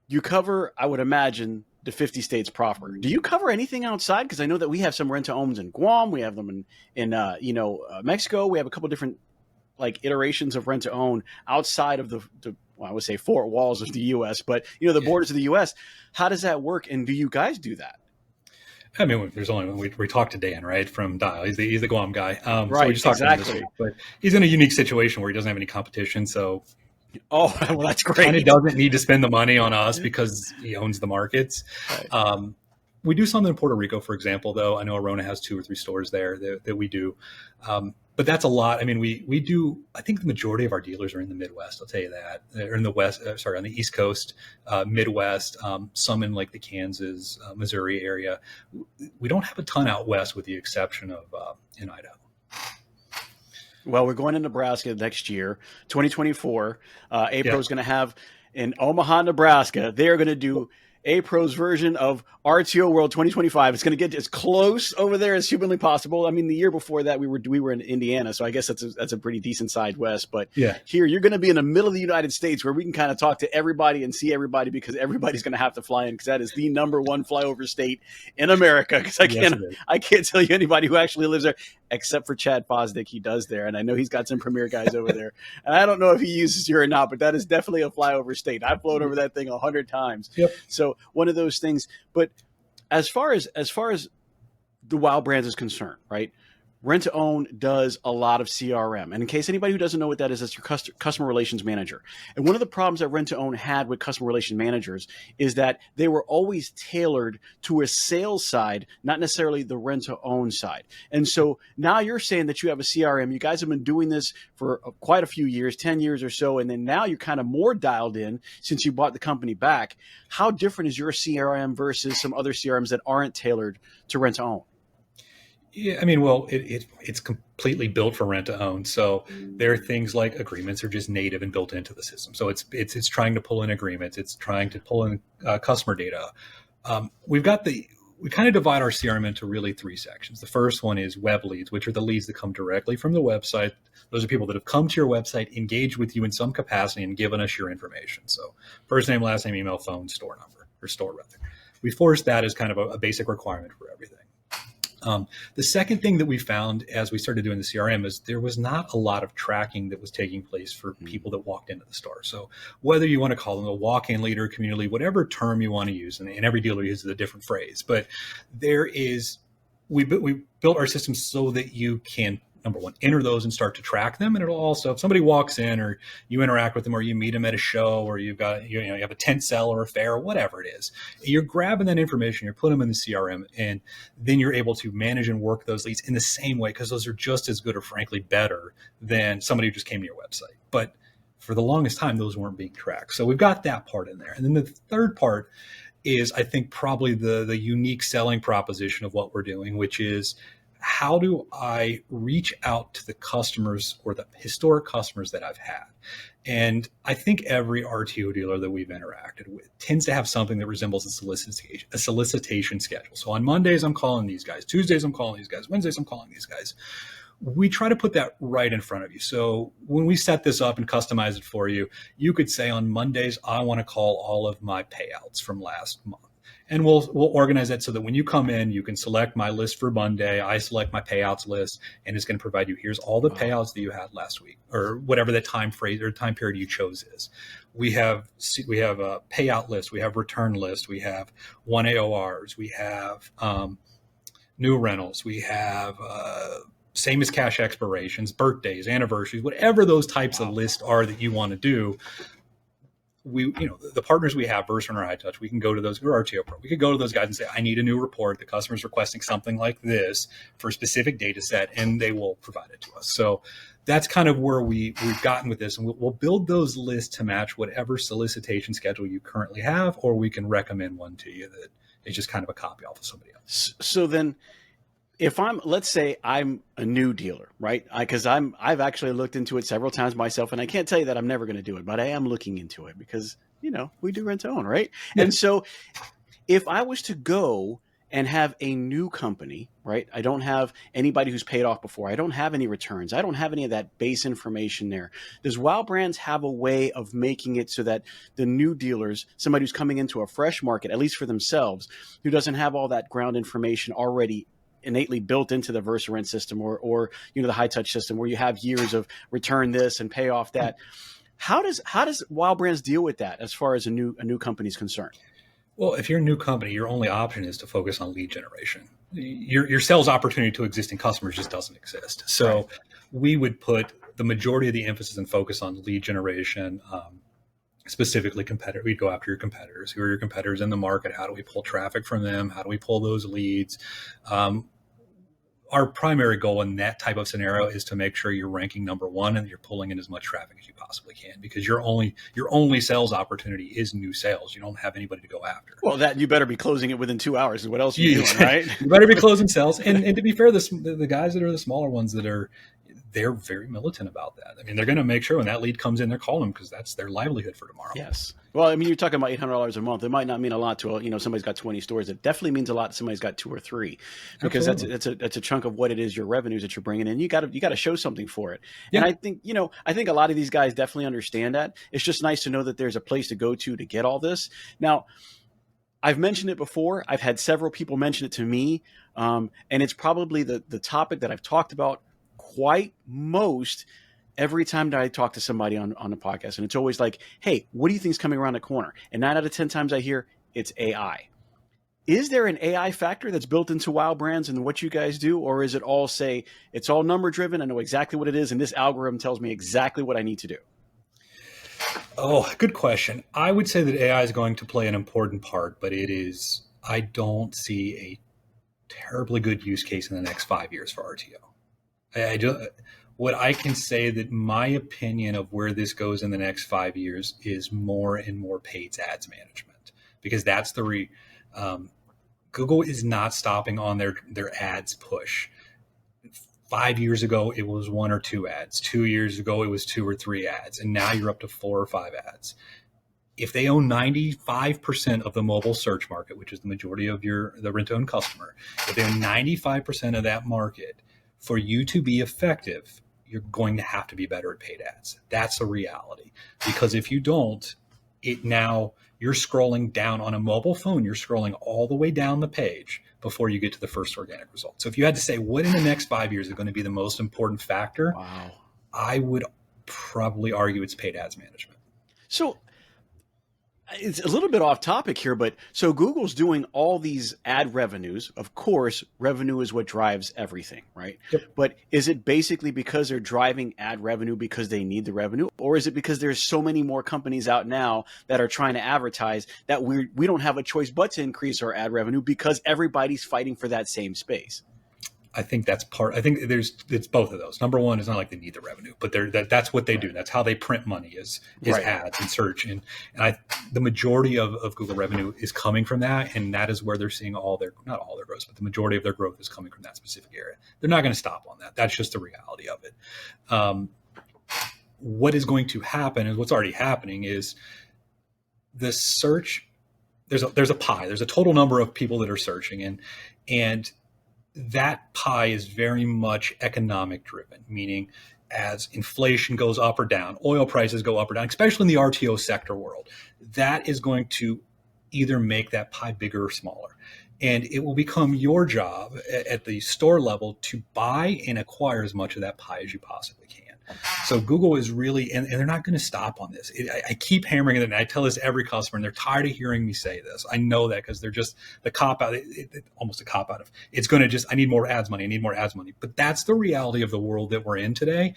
you cover, I would imagine, the 50 states proper. Do you cover anything outside? Because I know that we have some rent to owns in Guam. We have them in Mexico. We have a couple different iterations of rent to own outside of the I would say four walls of the U.S., but the borders of the U.S. How does that work? And do you guys do that? There's only we talked to Dan, right, from Dial. He's the Guam guy. Right, so we just talked exactly. To him this week, but he's in a unique situation where he doesn't have any competition. So, well, that's great. Kind of doesn't need to spend the money on us because he owns the markets. Right. We do something in Puerto Rico, for example, though. I know Arona has 2 or 3 stores there that we do. But that's a lot. We do, I think the majority of our dealers are in the Midwest. I'll tell you that. They're in the West, on the East Coast, Midwest, some in the Kansas, Missouri area. We don't have a ton out West with the exception of in Idaho. Well, we're going to Nebraska next year, 2024. APRO is going to have in Omaha, Nebraska. They're going to do APRO's version of RTO World 2025. It's going to get as close over there as humanly possible. The year before that, we were in Indiana, so I guess that's a pretty decent side west. But here, you're going to be in the middle of the United States, where we can kind of talk to everybody and see everybody, because everybody's going to have to fly in, because that is the number one flyover state in America. Because I can't tell you anybody who actually lives there, except for Chad Fosdick. He does there, and I know he's got some premier guys over there. And I don't know if he uses you or not, but that is definitely a flyover state. I've flown over that thing 100 times. Yep. So one of those things. But as far as the Wow Brands is concerned, right? Rent to Own does a lot of CRM. And in case anybody who doesn't know what that is, that's your customer relations manager. And one of the problems that Rent to Own had with customer relation managers is that they were always tailored to a sales side, not necessarily the Rent to Own side. And so now you're saying that you have a CRM. You guys have been doing this for quite a few years, 10 years or so. And then now you're kind of more dialed in since you bought the company back. How different is your CRM versus some other CRMs that aren't tailored to Rent to Own? Yeah, I mean, well, it's completely built for rent to own. So there are things like agreements are just native and built into the system. So it's trying to pull in agreements. It's trying to pull in customer data. We kind of divide our CRM into really three sections. The first one is web leads, which are the leads that come directly from the website. Those are people that have come to your website, engaged with you in some capacity, and given us your information. So first name, last name, email, phone, store number, or store rather. We forced that as kind of a basic requirement for everything. The second thing that we found as we started doing the CRM is there was not a lot of tracking that was taking place for people that walked into the store. So whether you want to call them a walk-in leader, community, whatever term you want to use, and every dealer uses a different phrase, but we built our system so that you can, number one, enter those and start to track them. And it'll also, if somebody walks in or you interact with them or you meet them at a show or you have a tent sale or a fair or whatever it is, you're grabbing that information, you're putting them in the CRM, and then you're able to manage and work those leads in the same way, because those are just as good or frankly better than somebody who just came to your website. But for the longest time, those weren't being tracked. So we've got that part in there. And then the third part is, I think, probably the unique selling proposition of what we're doing, which is, how do I reach out to the customers or the historic customers that I've had? And I think every RTO dealer that we've interacted with tends to have something that resembles a solicitation schedule. So on Mondays, I'm calling these guys. Tuesdays, I'm calling these guys. Wednesdays, I'm calling these guys. We try to put that right in front of you. So when we set this up and customize it for you, you could say on Mondays, I want to call all of my payouts from last month. And we'll organize that so that when you come in, you can select my list for Monday. I select my payouts list, and it's going to provide you, here's all the payouts that you had last week, or whatever the time phrase or time period you chose is. We have a payout list. We have return list. We have 1 AORs. We have new rentals. We have same as cash expirations, birthdays, anniversaries, whatever those types of lists are that you want to do. The partners we have, Versant or High Touch, we can go to those, or RTO Pro, we could go to those guys and say, I need a new report. The customer's requesting something like this for a specific data set, and they will provide it to us. So that's kind of where we've gotten with this. And we'll build those lists to match whatever solicitation schedule you currently have, or we can recommend one to you that is just kind of a copy off of somebody else. So then, if let's say I'm a new dealer, right? Because I've actually looked into it several times myself, and I can't tell you that I'm never going to do it, but I am looking into it because, we do rent to own, right? Yeah. And so if I was to go and have a new company, right? I don't have anybody who's paid off before. I don't have any returns. I don't have any of that base information there. Does Wow Brands have a way of making it so that the new dealers, somebody who's coming into a fresh market, at least for themselves, who doesn't have all that ground information already innately built into the VersaRent system or the High Touch system, where you have years of return this and pay off that? How does Wow Brands deal with that as far as a new company is concerned? Well, if you're a new company, your only option is to focus on lead generation. Your sales opportunity to existing customers just doesn't exist. So right. We would put the majority of the emphasis and focus on lead generation, specifically competitor. We'd go after your competitors. Who are your competitors in the market? How do we pull traffic from them? How do we pull those leads? Our primary goal in that type of scenario is to make sure you're ranking number one and you're pulling in as much traffic as you possibly can, because your only sales opportunity is new sales. You don't have anybody to go after. Well, that you better be closing it within 2 hours. What else are you doing, right? You better be closing sales. And to be fair, the guys that are the smaller ones they're very militant about that. I mean, they're going to make sure when that lead comes in, they're calling them because that's their livelihood for tomorrow. Yes. Well, I mean, you're talking about $800 a month. It might not mean a lot to somebody's got 20 stores. It definitely means a lot to somebody's got 2 or 3, because that's a chunk of what it is, your revenues that you're bringing in. You got to show something for it. Yeah. And I think a lot of these guys definitely understand that. It's just nice to know that there's a place to go to get all this. Now, I've mentioned it before. I've had several people mention it to me, and it's probably the topic that I've talked about quite most every time that I talk to somebody on the podcast. And it's always like, hey, what do you think is coming around the corner? And 9 out of 10 times I hear it's AI. Is there an AI factor that's built into Wow Brands and what you guys do? Or is it all say, it's all number driven, I know exactly what it is, and this algorithm tells me exactly what I need to do? Oh, good question. I would say that AI is going to play an important part, but I don't see a terribly good use case in the next 5 years for RTO. What I can say that my opinion of where this goes in the next 5 years is more and more paid ads management, because that's Google is not stopping on their ads push. 5 years ago, it was 1 or 2 ads. 2 years ago, it was 2 or 3 ads. And now you're up to 4 or 5 ads. If they own 95% of the mobile search market, which is the majority of the rent-to-own customer, if they own 95% of that market, for you to be effective, you're going to have to be better at paid ads. That's a reality. Because if you don't, you're scrolling down on a mobile phone, you're scrolling all the way down the page before you get to the first organic result. So if you had to say what in the next 5 years is going to be the most important factor, Wow. I would probably argue it's paid ads management. So it's a little bit off topic here, but so Google's doing all these ad revenues. Of course, revenue is what drives everything, right? Yep. But is it basically because they're driving ad revenue because they need the revenue? Or is it because there's so many more companies out now that are trying to advertise that we don't have a choice but to increase our ad revenue because everybody's fighting for that same space? I think that's part. I think it's both of those. Number one, it's not like they need the revenue, but that's what they do. That's how they print money is ads and search. And the majority of Google revenue is coming from that, and that is where they're seeing not all their growth, but the majority of their growth is coming from that specific area. They're not going to stop on that. That's just the reality of it. What is going to happen, and what's already happening, is the search. There's a pie. There's a total number of people that are searching, and that pie is very much economic driven, meaning as inflation goes up or down, oil prices go up or down, especially in the RTO sector world, that is going to either make that pie bigger or smaller. And it will become your job at the store level to buy and acquire as much of that pie as you possibly can. So Google is really, and they're not going to stop on this. I keep hammering it, and I tell this to every customer, and they're tired of hearing me say this. I know that because they're just the cop out, almost a cop out of it's going to just, I need more ads money. I need more ads money. But that's the reality of the world that we're in today.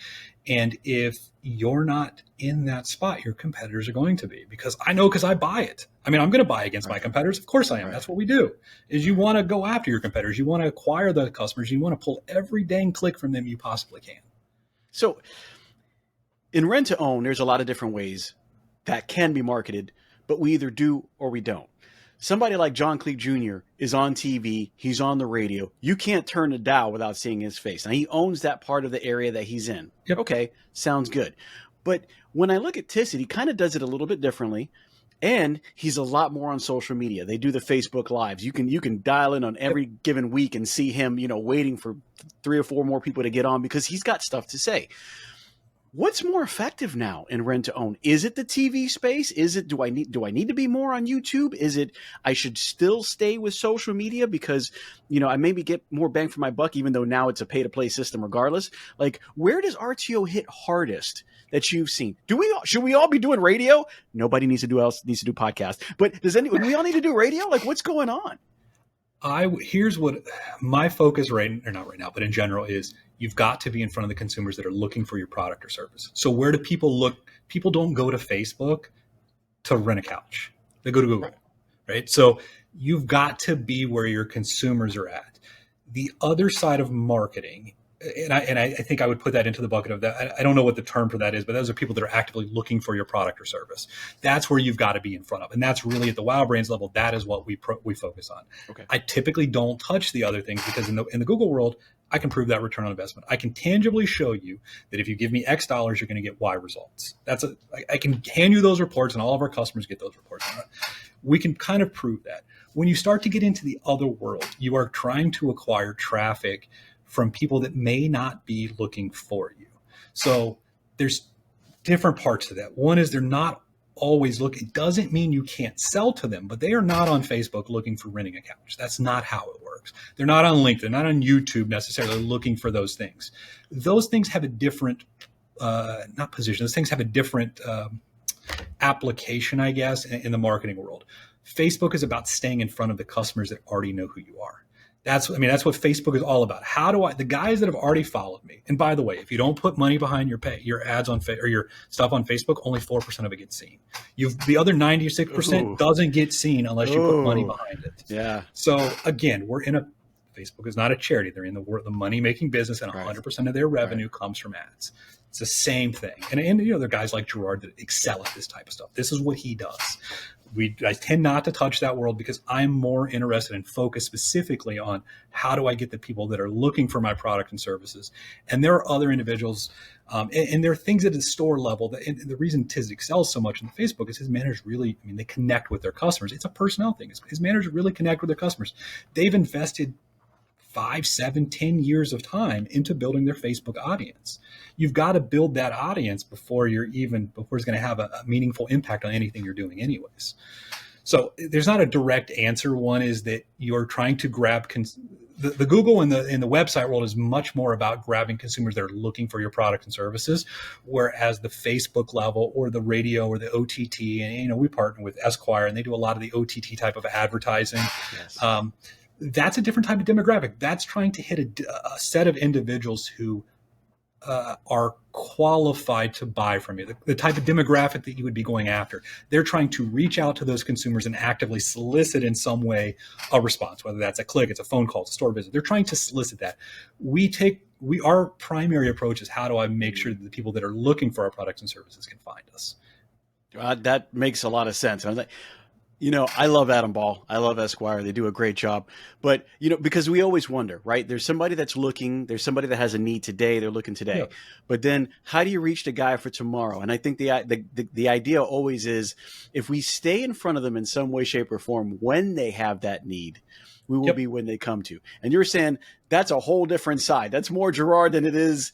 And if you're not in that spot, your competitors are going to be, because I buy it. I mean, I'm going to buy against my competitors. Of course I am. That's what we do, is you want to go after your competitors. You want to acquire the customers. You want to pull every dang click from them you possibly can. So in rent to own, there's a lot of different ways that can be marketed, but we either do or we don't. Somebody like John Cleese Jr. is on TV. He's on the radio. You can't turn the dial without seeing his face. Now, he owns that part of the area that he's in. Yep. Okay, sounds good. But when I look at Tisset, he kind of does it a little bit differently. And he's a lot more on social media. They do the Facebook Lives. You can dial in on every given week and see him, waiting for 3 or 4 more people to get on because he's got stuff to say. What's more effective now in rent to own? Is it the TV space? Is it do I need to be more on YouTube? Is it I should still stay with social media because I maybe get more bang for my buck, even though now it's a pay to play system regardless? Like, where does RTO hit hardest that you've seen? Should we all be doing radio? Nobody needs to do podcasts. But do we all need to do radio? Like, what's going on? Here's what my focus not right now, but in general is you've got to be in front of the consumers that are looking for your product or service. So where do people look? People don't go to Facebook to rent a couch. They go to Google, right? So you've got to be where your consumers are at. The other side of marketing, and I think I would put that into the bucket of that. I don't know what the term for that is, but those are people that are actively looking for your product or service. That's where you've got to be in front of. And that's really at the Wow Brands level. That is what we focus on. Okay. I typically don't touch the other things because in the Google world, I can prove that return on investment. I can tangibly show you that if you give me X dollars, you're going to get Y results. I can hand you those reports, and all of our customers get those reports. We can kind of prove that. When you start to get into the other world, you are trying to acquire traffic from people that may not be looking for you. So there's different parts to that. One is they're not always looking. It doesn't mean you can't sell to them, but they are not on Facebook looking for renting a couch. That's not how it works. They're not on LinkedIn, they're not on YouTube necessarily looking for those things. Those things have a different, not position, those things have a different application, I guess, in the marketing world. Facebook is about staying in front of the customers that already know who you are. That's what Facebook is all about. The guys that have already followed me, and by the way, if you don't put money behind your ads on or your stuff on Facebook, only 4% of it gets seen. The other 96% doesn't get seen unless you put money behind it. Yeah. So again, Facebook is not a charity. They're in the money making business, and 100% of their revenue comes from ads. It's the same thing. And there are guys like Gerard that excel at this type of stuff. This is what he does. I tend not to touch that world because I'm more interested and focused specifically on how do I get the people that are looking for my product and services. And there are other individuals, and there are things at the store level and the reason Tiz excels so much in Facebook is his managers they connect with their customers. It's a personnel thing. His managers really connect with their customers. They've invested 5, 7, 10 years of time into building their Facebook audience. You've got to build that audience before it's going to have a meaningful impact on anything you're doing anyways. So there's not a direct answer. One is that you're trying to grab the Google and the website world is much more about grabbing consumers that are looking for your product and services, whereas the Facebook level or the radio or the OTT, and we partner with Esquire and they do a lot of the OTT type of advertising. Yes. That's a different type of demographic. That's trying to hit a set of individuals who are qualified to buy from you, the type of demographic that you would be going after. They're trying to reach out to those consumers and actively solicit in some way a response, whether that's a click, it's a phone call, it's a store visit. They're trying to solicit that. Our primary approach is how do I make sure that the people that are looking for our products and services can find us? That makes a lot of sense. I was like, I love Adam Ball. I love Esquire. They do a great job. But, because we always wonder, right? There's somebody that's looking. There's somebody that has a need today. They're looking today. Yeah. But then how do you reach the guy for tomorrow? And I think the idea always is if we stay in front of them in some way, shape, or form when they have that need, we will be when they come to. And you're saying that's a whole different side. That's more Gerard than it is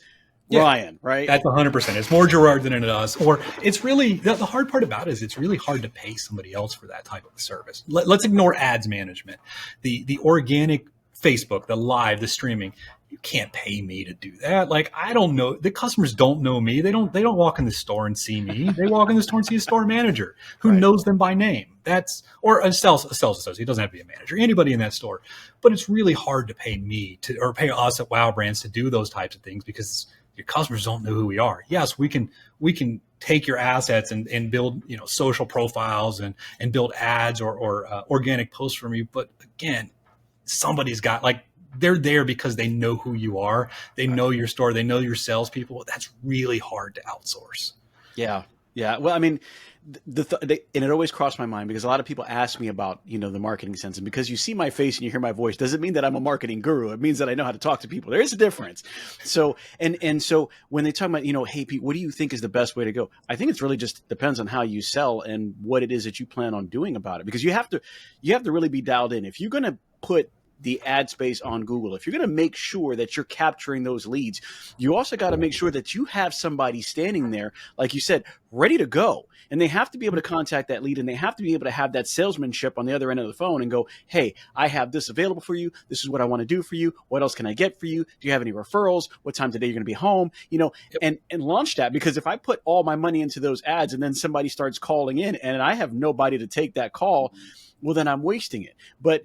Ryan, right? That's 100%. It's more Gerard than it is. Or it's really, the hard part about it is it's really hard to pay somebody else for that type of service. Let's ignore ads management. The organic Facebook, the live, the streaming, you can't pay me to do that. Like, I don't know. The customers don't know me. They don't walk in the store and see me. They walk in the store and see a store manager who knows them by name. Or a sales associate. It doesn't have to be a manager, anybody in that store. But it's really hard to pay me or pay us at Wow Brands to do those types of things because your customers don't know who we are. Yes, we can take your assets and build social profiles and build ads or organic posts from you. But again, somebody's got they're there because they know who you are. They know your store. They know your salespeople. That's really hard to outsource. Yeah. Well, I mean, and it always crossed my mind because a lot of people ask me about, the marketing sense. And because you see my face and you hear my voice, doesn't mean that I'm a marketing guru. It means that I know how to talk to people. There is a difference. So, and so when they talk about, hey, Pete, what do you think is the best way to go? I think it's really just depends on how you sell and what it is that you plan on doing about it, because you have to really be dialed in. If you're going to put the ad space on Google, if you're going to make sure that you're capturing those leads, you also got to make sure that you have somebody standing there, like you said, ready to go. And they have to be able to contact that lead, and they have to be able to have that salesmanship on the other end of the phone and go, hey, I have this available for you. This is what I want to do for you. What else can I get for you? Do you have any referrals? What time today you're going to be home? And launch that. Because if I put all my money into those ads and then somebody starts calling in and I have nobody to take that call, well, then I'm wasting it. But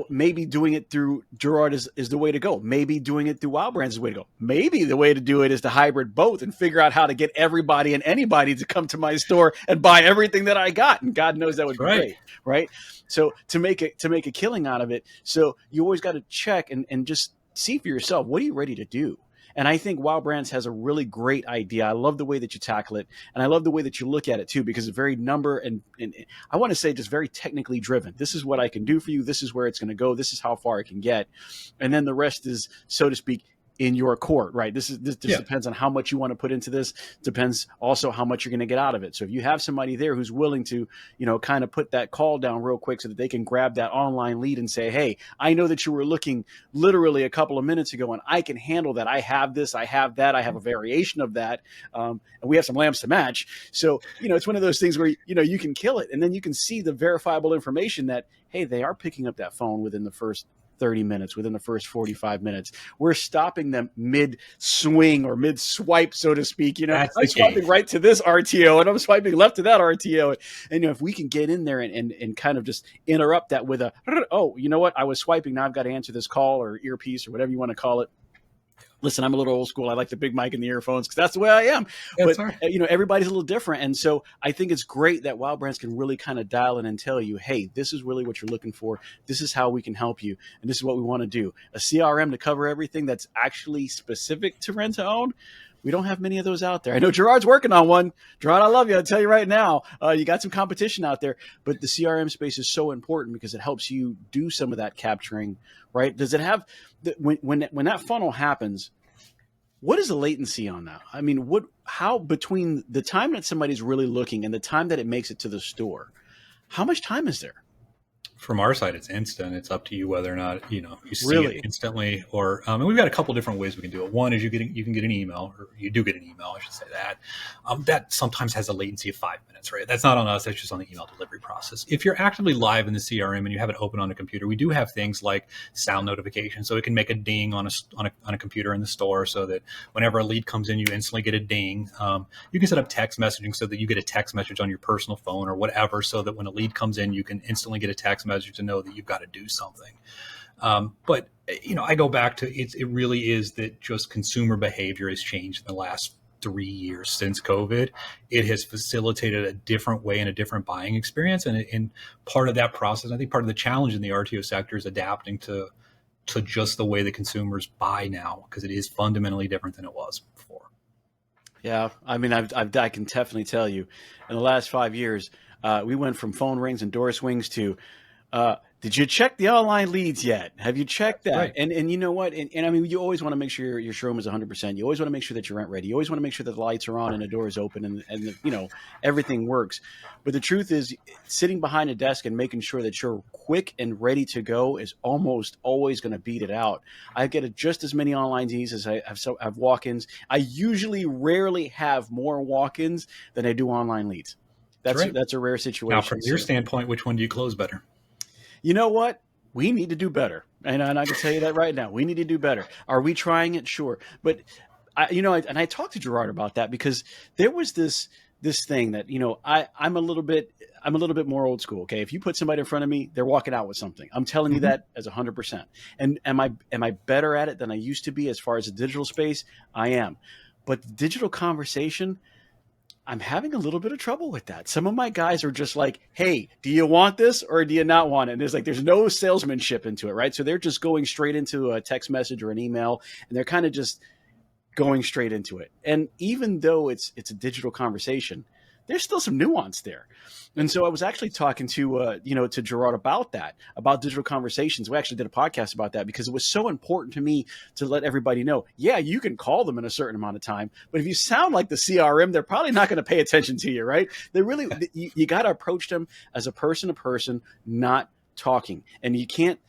maybe doing it through Gerard is the way to go. Maybe doing it through Wow Brands is the way to go. Maybe the way to do it is to hybrid both and figure out how to get everybody and anybody to come to my store and buy everything that I got. And God knows that would be great, right? So to make a killing out of it, so you always got to check and just see for yourself, what are you ready to do? And I think Wow Brands has a really great idea. I love the way that you tackle it. And I love the way that you look at it too, because it's very number and I want to say just very technically driven. This is what I can do for you. This is where it's going to go. This is how far it can get. And then the rest is, so to speak, in your court, right? This depends on how much you want to put into this. Depends also how much you're going to get out of it. So if you have somebody there who's willing to, kind of put that call down real quick so that they can grab that online lead and say, hey, I know that you were looking literally a couple of minutes ago and I can handle that. I have this, I have that, I have a variation of that. And we have some lamps to match. So, it's one of those things where, you can kill it. And then you can see the verifiable information that, hey, they are picking up that phone within the first 30 minutes, within the first 45 minutes. We're stopping them mid swing or mid swipe, so to speak. That's I'm the key. swiping right to this RTO and I'm swiping left to that RTO. And if we can get in there and kind of just interrupt that with oh, you know what? I was swiping. Now I've got to answer this call or earpiece or whatever you want to call it. Listen, I'm a little old school. I like the big mic and the earphones because that's the way I am. That's But, right. everybody's a little different. And so I think it's great that Wow Brands can really kind of dial in and tell you, hey, this is really what you're looking for. This is how we can help you. And this is what we want to do. A CRM to cover everything that's actually specific to rent to own. We don't have many of those out there. I know Gerard's working on one. Gerard, I love you. I'll tell you right now, you got some competition out there, but the CRM space is so important because it helps you do some of that capturing, right? Does it have, when that funnel happens, what is the latency on that? I mean, how between the time that somebody's really looking and the time that it makes it to the store, how much time is there? From our side, it's instant. It's up to you whether or not you see Really? it instantly, or and we've got a couple different ways we can do it. One is you can get an email, or you do get an email, I should say that. That sometimes has a latency of 5 minutes, right? That's not on us. That's just on the email delivery process. If you're actively live in the CRM and you have it open on a computer, we do have things like sound notification, so it can make a ding on a computer in the store, so that whenever a lead comes in, you instantly get a ding. You can set up text messaging so that you get a text message on your personal phone or whatever, so that when a lead comes in, you can instantly get a text message to know that you've got to do something. But I go back to it really is that just consumer behavior has changed in the last 3 years since COVID. It has facilitated a different way and a different buying experience. And part of that process, I think part of the challenge in the RTO sector is adapting to just the way the consumers buy now, because it is fundamentally different than it was before. Yeah, I mean, I can definitely tell you, in the last 5 years, we went from phone rings and door swings to, did you check the online leads yet? Have you checked that? Right. And you know what? And I mean, you always want to make sure your showroom is 100%. You always want to make sure that you're rent ready. You always want to make sure that the lights are on and the door is open and everything works. But the truth is, sitting behind a desk and making sure that you're quick and ready to go is almost always going to beat it out. I get just as many online leads as I have walk-ins. I usually rarely have more walk-ins than I do online leads. That's a rare situation. Now, from your standpoint, which one do you close better? You know what? We need to do better. And I can tell you that right now. We need to do better. Are we trying it? Sure. But, I talked to Gerard about that because there was this thing that, I'm a little bit more old school. Okay. If you put somebody in front of me, they're walking out with something. I'm telling you that as 100%. And am I better at it than I used to be as far as the digital space? I am. But the digital conversation, I'm having a little bit of trouble with that. Some of my guys are just like, hey, do you want this or do you not want it? And there's no salesmanship into it, right? So they're just going straight into a text message or an email, and they're kind of just going straight into it. And even though it's a digital conversation, there's still some nuance there. And so I was actually talking to Gerard about that, about digital conversations. We actually did a podcast about that because it was so important to me to let everybody know, yeah, you can call them in a certain amount of time, but if you sound like the CRM, they're probably not going to pay attention to you, right? They really, you got to approach them as a person to person, not talking. And you can't,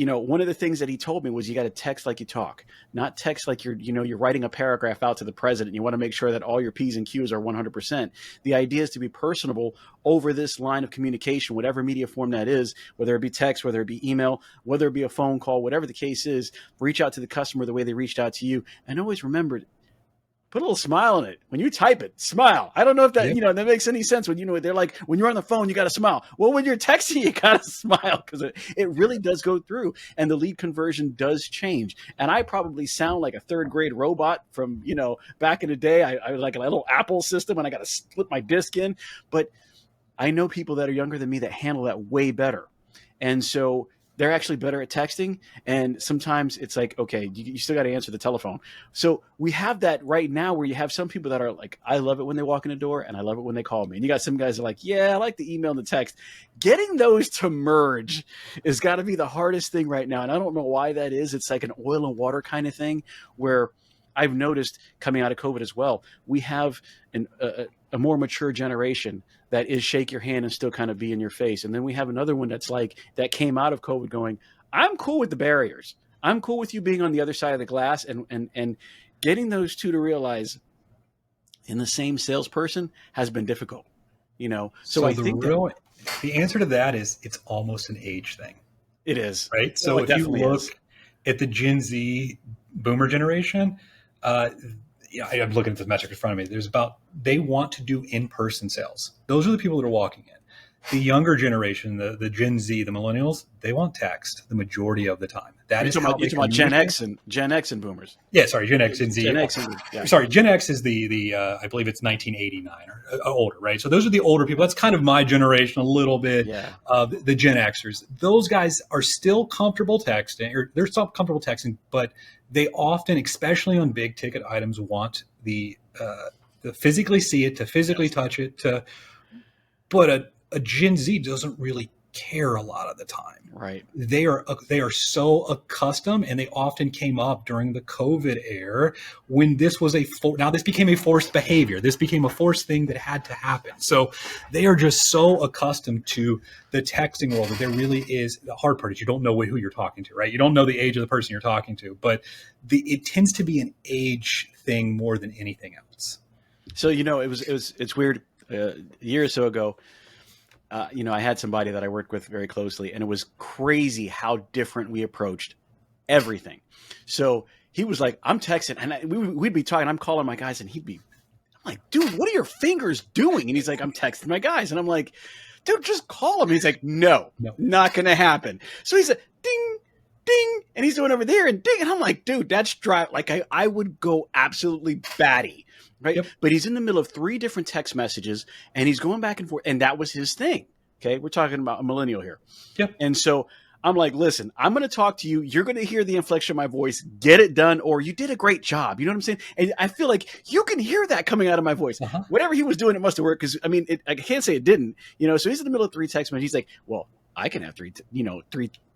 one of the things that he told me was you got to text like you talk, not text like you're writing a paragraph out to the president. You want to make sure that all your P's and Q's are 100%. The idea is to be personable over this line of communication, whatever media form that is, whether it be text, whether it be email, whether it be a phone call, whatever the case is, reach out to the customer the way they reached out to you. And always remember, put a little smile on it. When you type it, smile. I don't know if that, that makes any sense when, they're like, when you're on the phone, you got to smile. Well, when you're texting, you got to smile because it really does go through and the lead conversion does change. And I probably sound like a third grade robot from, back in the day. I was like a little Apple system and I got to slip my disc in. But I know people that are younger than me that handle that way better. And so they're actually better at texting. And sometimes it's like, okay, you still got to answer the telephone. So we have that right now where you have some people that are like, I love it when they walk in the door and I love it when they call me. And you got some guys that are like, yeah, I like the email and the text. Getting those to merge is got to be the hardest thing right now. And I don't know why that is. It's like an oil and water kind of thing where I've noticed coming out of COVID as well, we have a more mature generation that is shake your hand and still kind of be in your face. And then we have another one that's like, that came out of COVID going, I'm cool with the barriers. I'm cool with you being on the other side of the glass and getting those two to realize in the same salesperson has been difficult, So I think the answer to that is it's almost an age thing. It is. right? Oh, So it if you definitely look is. at the Gen Z boomer generation, uh, yeah, I'm looking at this metric in front of me. They want to do in-person sales. Those are the people that are walking in. The younger generation, the Gen Z, the millennials, they want text the majority of the time. That is how You're they talking about Gen communicate. X and Gen X and boomers. Yeah, sorry, Gen X, Gen Z. Gen X and yeah. Sorry, Gen X is the I believe it's 1989 or older, right? So those are the older people. That's kind of my generation, a little bit. Yeah. The Gen Xers, those guys are still comfortable texting, or they're still comfortable texting, but they often, especially on big ticket items, want to physically see it, to physically touch it, but a Gen Z doesn't really care a lot of the time. Right. They are so accustomed, and they often came up during the COVID era when this was now this became a forced behavior. This became a forced thing that had to happen. So they are just so accustomed to the texting world that there really is the hard part is you don't know who you're talking to, right? You don't know the age of the person you're talking to, but it tends to be an age thing more than anything else. So it's weird. A year or so ago, I had somebody that I worked with very closely, and it was crazy how different we approached everything. So he was like, "I'm texting," and we'd be talking. I'm calling my guys, and I'm like, "Dude, what are your fingers doing?" And he's like, "I'm texting my guys," and I'm like, "Dude, just call him." He's like, "No, not gonna happen." So he's like, "Ding, ding," and he's doing over there and ding, and I'm like, "Dude, that's dry." Like I would go absolutely batty. Right. Yep. But he's in the middle of 3 different text messages and he's going back and forth. And that was his thing. Okay. We're talking about a millennial here. Yep. And so I'm like, listen, I'm going to talk to you. You're going to hear the inflection of my voice, get it done, or you did a great job. You know what I'm saying? And I feel like you can hear that coming out of my voice. Uh-huh. Whatever he was doing, it must have worked. Cause I can't say it didn't, so he's in the middle of 3 text messages. He's like, well, I can have 3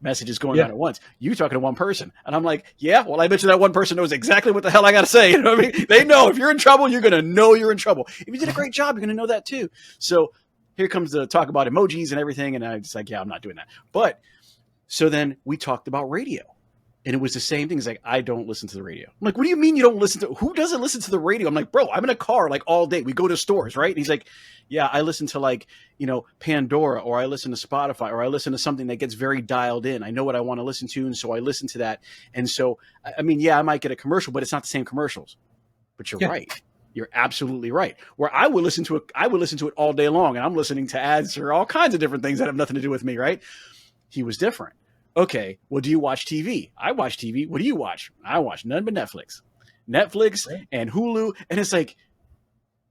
messages going on at once. You talking to one person. And I'm like, yeah, well, I bet you that one person knows exactly what the hell I got to say. You know what I mean? They know if you're in trouble, you're going to know you're in trouble. If you did a great job, you're going to know that too. So here comes the talk about emojis and everything. And I'm just like, yeah, I'm not doing that. But so then we talked about radio. And it was the same thing. It's like, I don't listen to the radio. I'm like, what do you mean you don't listen to? Who doesn't listen to the radio? I'm like, bro, I'm in a car like all day. We go to stores, right? And he's like, yeah, I listen to Pandora, or I listen to Spotify, or I listen to something that gets very dialed in. I know what I want to listen to, and so I listen to that. And so, I might get a commercial, but it's not the same commercials. But you're right. You're absolutely right. Where I would listen to it all day long, and I'm listening to ads or all kinds of different things that have nothing to do with me, right? He was different. Okay, well, do you watch TV? I watch TV. What do you watch? I watch none but Netflix and Hulu. And it's like,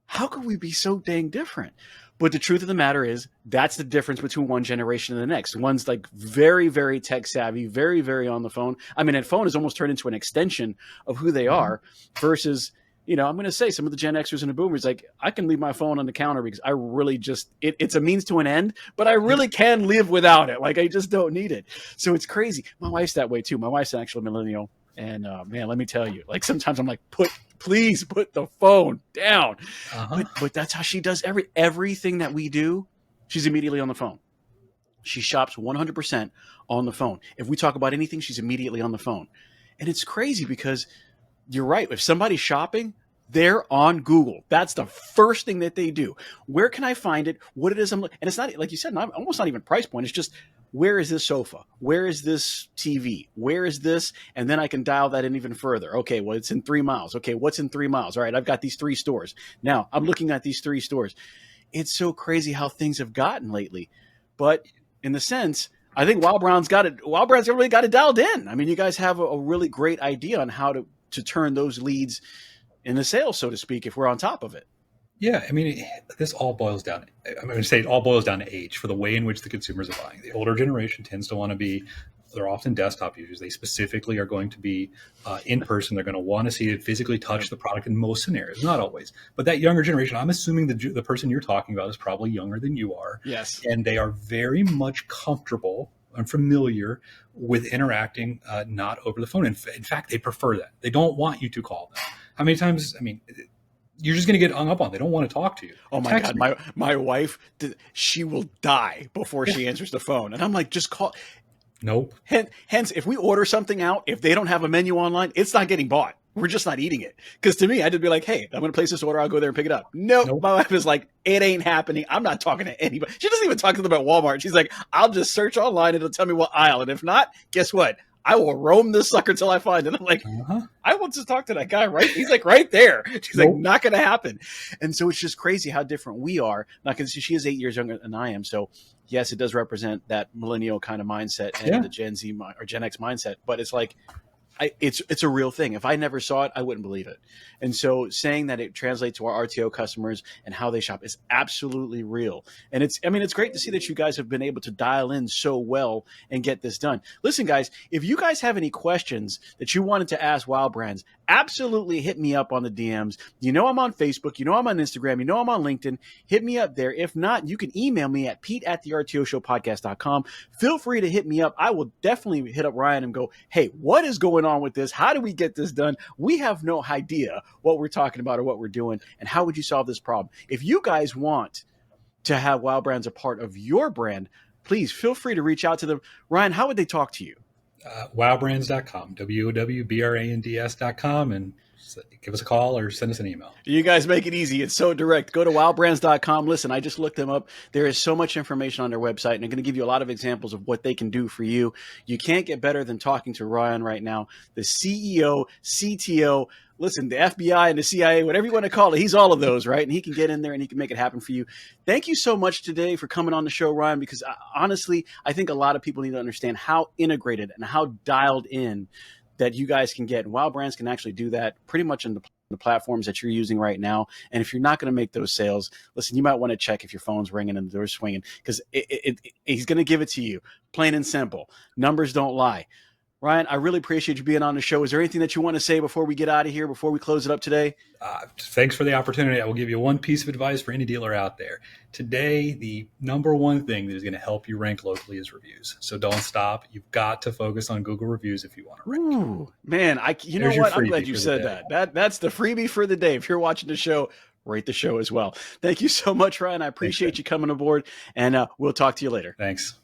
how could we be so dang different? But the truth of the matter is that's the difference between one generation and the next. One's like very, very tech savvy, very, very on the phone. I mean, that phone has almost turned into an extension of who they are versus, I'm going to say some of the Gen Xers and the boomers, like I can leave my phone on the counter because I really it's a means to an end, but I really can live without it. Like I just don't need it. So it's crazy. My wife's that way too. My wife's actually a millennial. And man, let me tell you, like sometimes I'm like, please put the phone down. Uh-huh. But that's how she does everything that we do. She's immediately on the phone. She shops 100% on the phone. If we talk about anything, she's immediately on the phone. And it's crazy because you're right. If somebody's shopping, they're on Google. That's the first thing that they do. Where can I find it? What it is? And it's not, like you said, almost not even price point. It's just, where is this sofa? Where is this TV? Where is this? And then I can dial that in even further. Okay, well, it's in 3 miles. Okay, what's in 3 miles? All right, I've got these 3 stores. Now I'm looking at these 3 stores. It's so crazy how things have gotten lately. But in the sense, I think Wow Brands really got it dialed in. I mean, you guys have a really great idea on how to turn those leads in the sales, so to speak, if we're on top of it. Yeah, I mean, this all boils down. I'm going to say it all boils down to age for the way in which the consumers are buying. The older generation tends to want to be, they're often desktop users. They specifically are going to be in person. They're going to want to see it, physically touch the product in most scenarios, not always. But that younger generation, I'm assuming the person you're talking about is probably younger than you are. Yes. And they are very much comfortable and familiar with interacting not over the phone. In fact, they prefer that. They don't want you to call them. How many times, you're just going to get hung up on. They don't want to talk to you. Oh my God. My wife, she will die before she answers the phone. And I'm like, just call. Nope. Hence, if we order something out, if they don't have a menu online, it's not getting bought. we're just not eating it. Because to me, I'd just be like, hey, I'm going to place this order. I'll go there and pick it up. Nope. My wife is like, it ain't happening. I'm not talking to anybody. She doesn't even talk to them at Walmart. She's like, I'll just search online. It'll tell me what aisle. And if not, guess what? I will roam this sucker till I find it. I'm like, I want to talk to that guy, right? He's like right there. She's like, not going to happen. And so it's just crazy how different we are. Now, because she is 8 years younger than I am. So yes, it does represent that millennial kind of mindset and the Gen Z or Gen X mindset. But it's like, it's a real thing. If I never saw it, I wouldn't believe it. And so saying that it translates to our RTO customers and how they shop is absolutely real. And it's great to see that you guys have been able to dial in so well and get this done. Listen, guys, if you guys have any questions that you wanted to ask Wow Brands, absolutely hit me up on the DMs. You know I'm on Facebook. You know I'm on Instagram. You know I'm on LinkedIn. Hit me up there. If not, you can email me at pete@thertoshowpodcast.com. Feel free to hit me up. I will definitely hit up Ryan and go, hey, what is going on with this? How do we get this done? We have no idea what we're talking about or what we're doing. And how would you solve this problem? If you guys want to have Wow Brands a part of your brand, please feel free to reach out to them. Ryan, how would they talk to you? Wowbrands.com, WOWBRANDS.com, and give us a call or send us an email. You guys make it easy. It's so direct. Go to wowbrands.com. Listen, I just looked them up. There is so much information on their website, and I'm going to give you a lot of examples of what they can do for you. You can't get better than talking to Ryan right now, the CEO, CTO, listen, the FBI and the CIA, whatever you want to call it, he's all of those, right? And he can get in there and he can make it happen for you. Thank you so much today for coming on the show, Ryan, because honestly, I think a lot of people need to understand how integrated and how dialed in that you guys can get. And Wow Brands can actually do that pretty much in the platforms that you're using right now. And if you're not going to make those sales, listen, you might want to check if your phone's ringing and the door's swinging, because he's going to give it to you, plain and simple. Numbers don't lie. Ryan, I really appreciate you being on the show. Is there anything that you want to say before we get out of here, before we close it up today? Thanks for the opportunity. I will give you one piece of advice for any dealer out there. Today, the number one thing that is going to help you rank locally is reviews. So don't stop. You've got to focus on Google reviews if you want to rank. Ooh, man, you know what? I'm glad you said that. That's the freebie for the day. If you're watching the show, rate the show as well. Thank you so much, Ryan. I appreciate you coming aboard, and we'll talk to you later. Thanks.